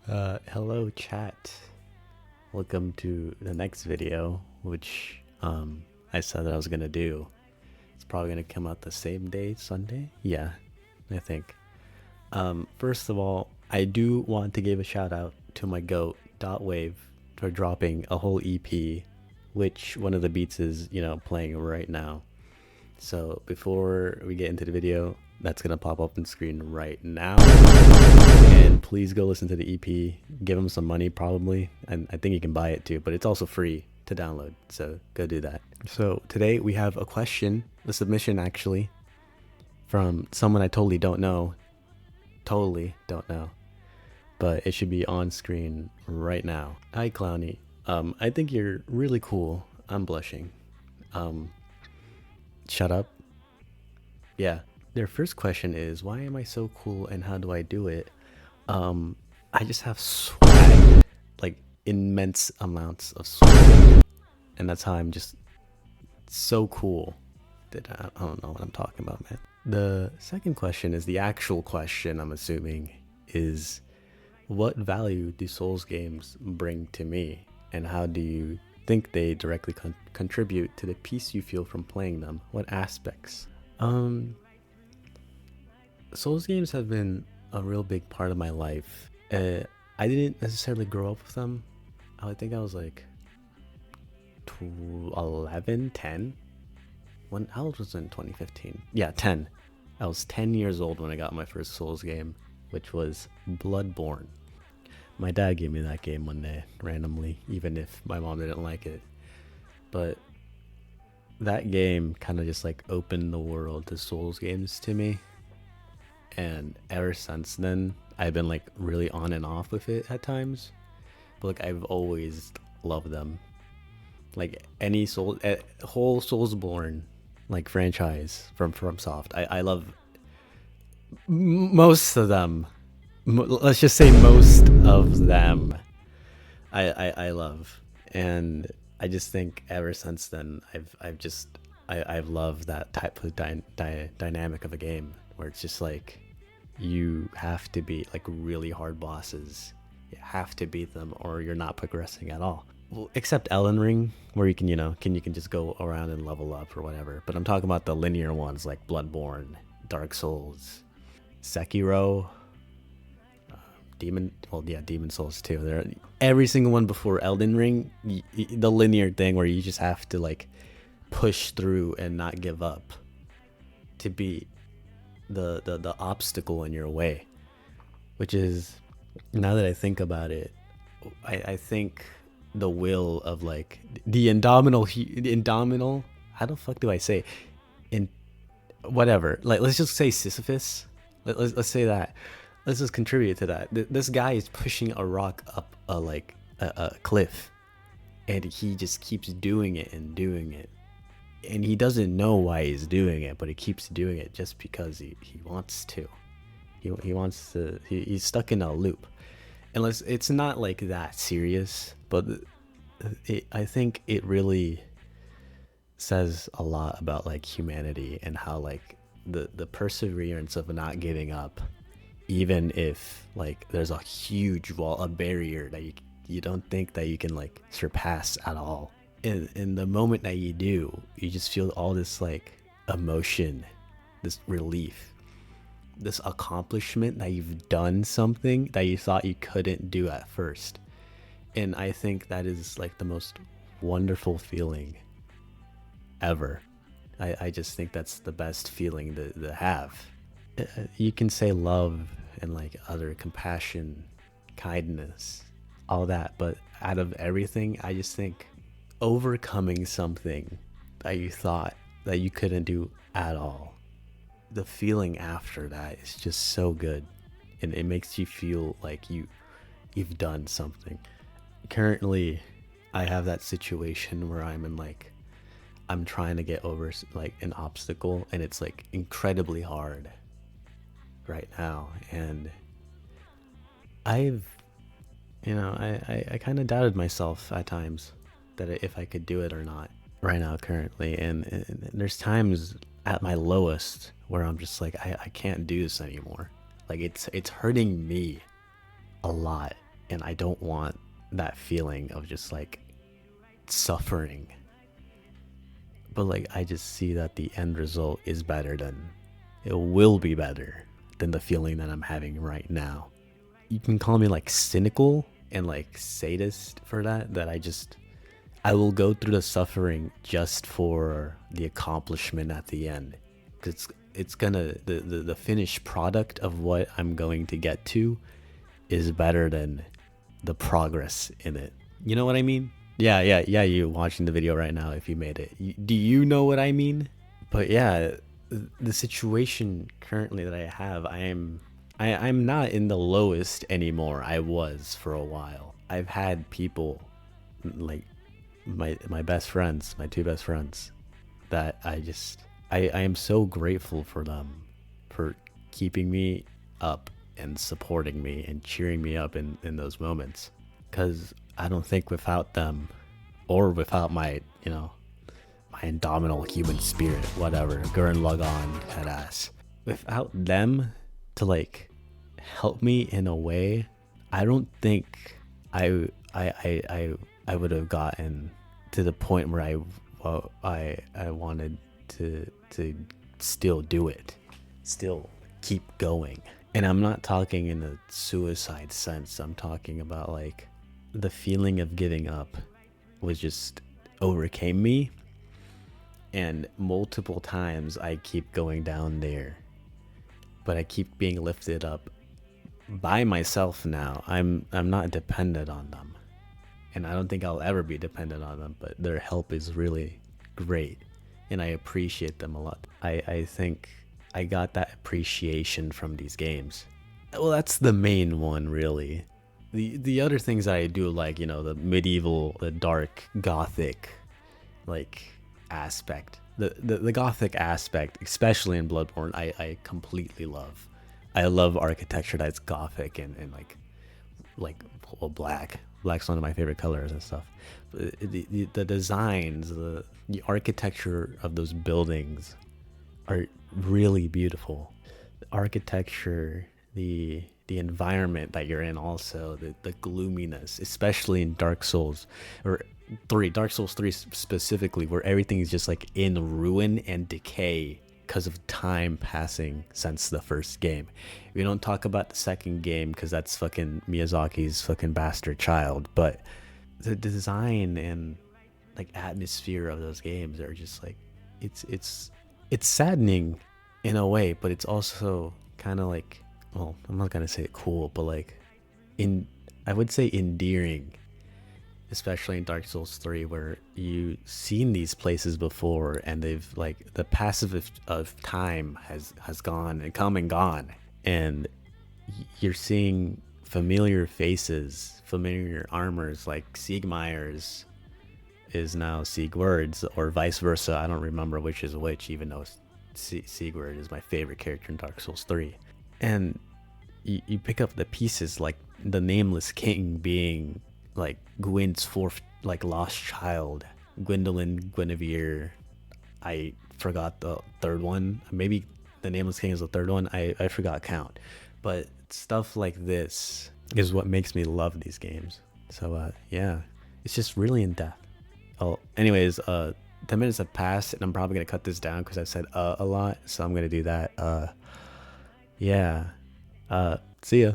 Hello chat. Welcome to the next video, which I said that I was gonna do. It's probably gonna come out the same day, Sunday. Yeah, I think. First of all, I do want to give a shout out to my goat Dot Wave for dropping a whole EP, which one of the beats is playing right now. So before we get into the video, that's gonna pop up on screen right now. And please go listen to the EP. Give him some money, probably, and I think you can buy it too. But it's also free to download, so go do that. So today we have a question, a submission actually, from someone I totally don't know. But it should be on screen right now. Hi, Clowny. I think you're really cool. I'm blushing. Shut up. Yeah. Their first question is, why am I so cool and how do I do it? I just have swag, like immense amounts of swag. And that's how I'm just so cool that I don't know what I'm talking about, man. The second question is the actual question, I'm assuming, is what value do Souls games bring to me? And how do you think they directly contribute to the peace you feel from playing them? What aspects? Souls games have been a real big part of my life. I didn't necessarily grow up with them. I think I was like 11, 10. How old was it in 2015? Yeah, 10. I was 10 years old when I got my first Souls game, which was Bloodborne. My dad gave me that game one day, randomly, even if my mom didn't like it. But that game kind of just like opened the world to Souls games to me. And ever since then, I've been like really on and off with it at times. But like I've always loved them. Like any whole Soulsborne like franchise from FromSoft, I love most of them. Let's just say most of them. I love, and I just think ever since then I've loved that type of dynamic of a game where it's just like you have to beat like really hard bosses. You have to beat them or you're not progressing at all. Well, except Elden Ring, where you can just go around and level up or whatever. But I'm talking about the linear ones like Bloodborne, Dark Souls, Sekiro, Demon Souls too. There, every single one before Elden Ring, the linear thing where you just have to like push through and not give up to beat the obstacle in your way, which is, now that I think about it, I think the will of like the indomitable, how the fuck do I say in whatever, like let's just say Sisyphus, let's say that, let's just contribute to that. This guy is pushing a rock up a cliff, and he just keeps doing it and doing it, and he doesn't know why he's doing it, but he keeps doing it just because he wants to. He wants to. He's stuck in a loop. Unless it's not like that serious, but I think it really says a lot about like humanity and how like the perseverance of not giving up, even if like there's a huge wall, a barrier that you don't think that you can like surpass at all. In the moment that you do, you just feel all this like emotion, this relief, this accomplishment that you've done something that you thought you couldn't do at first. And I think that is like the most wonderful feeling ever. I just think that's the best feeling to have. You can say love and like other compassion, kindness, all that, but out of everything, I just think overcoming something that you thought that you couldn't do at all, the feeling after that is just so good, and it makes you feel like you've done something. Currently, I have that situation where I'm trying to get over like an obstacle, and it's like incredibly hard right now, and I kind of doubted myself at times that if I could do it or not right now currently, and there's times at my lowest where I'm just like I can't do this anymore. Like it's hurting me a lot, and I don't want that feeling of just like suffering. But like I just see that the end result is better than it will be better than the feeling that I'm having right now. You can call me like cynical and like sadist for that I will go through the suffering just for the accomplishment at the end. Cuz it's gonna the finished product of what I'm going to get to is better than the progress in it. You know what I mean? Yeah, you watching the video right now if you made it. Do you know what I mean? But yeah, the situation currently that I have, I'm not in the lowest anymore. I was for a while. I've had people like my best friends, my two best friends, that I am so grateful for them for keeping me up and supporting me and cheering me up in those moments. Because I don't think without them or without my, my indomitable human spirit, whatever, Gurren Lagann head ass, without them to like help me in a way, I don't think I would have gotten to the point where I wanted to still do it, still keep going. And I'm not talking in a suicide sense. I'm talking about like the feeling of giving up was just overcame me, and multiple times I keep going down there, but I keep being lifted up by myself now. I'm not dependent on them, and I don't think I'll ever be dependent on them, but their help is really great, and I appreciate them a lot. I think I got that appreciation from these games. Well, that's the main one, really. The other things that I do, like, the medieval, the dark gothic like aspect, the gothic aspect, especially in Bloodborne, I completely love. I love architecture that's gothic and like well, black's one of my favorite colors and stuff. The designs, the architecture of those buildings are really beautiful. The architecture, the environment that you're in, also the gloominess, especially in Dark Souls or 3, Dark Souls 3 specifically, where everything is just like in ruin and decay because of time passing since the first game. We don't talk about the second game because that's fucking Miyazaki's fucking bastard child, but the design and like atmosphere of those games are just like it's saddening in a way, but it's also kind of like, well, I'm not gonna say cool, but like I would say endearing, especially in Dark Souls 3, where you've seen these places before and they've like the passage of time has gone and come and gone, and you're seeing familiar faces, familiar armors, like Siegmeyer's is now Sigurd's, or vice versa. I don't remember which is which, even though Sigurd is my favorite character in Dark Souls 3. And you pick up the pieces, like the Nameless King being like Gwyn's fourth like lost child, Gwendolyn, Guinevere. I forgot the third one. Maybe the Nameless King is the third one. I forgot count. But stuff like this is what makes me love these games. So yeah, it's just really in depth. Oh, anyways, 10 minutes have passed, and I'm probably gonna cut this down because I said a lot. So I'm gonna do that. Yeah. See ya.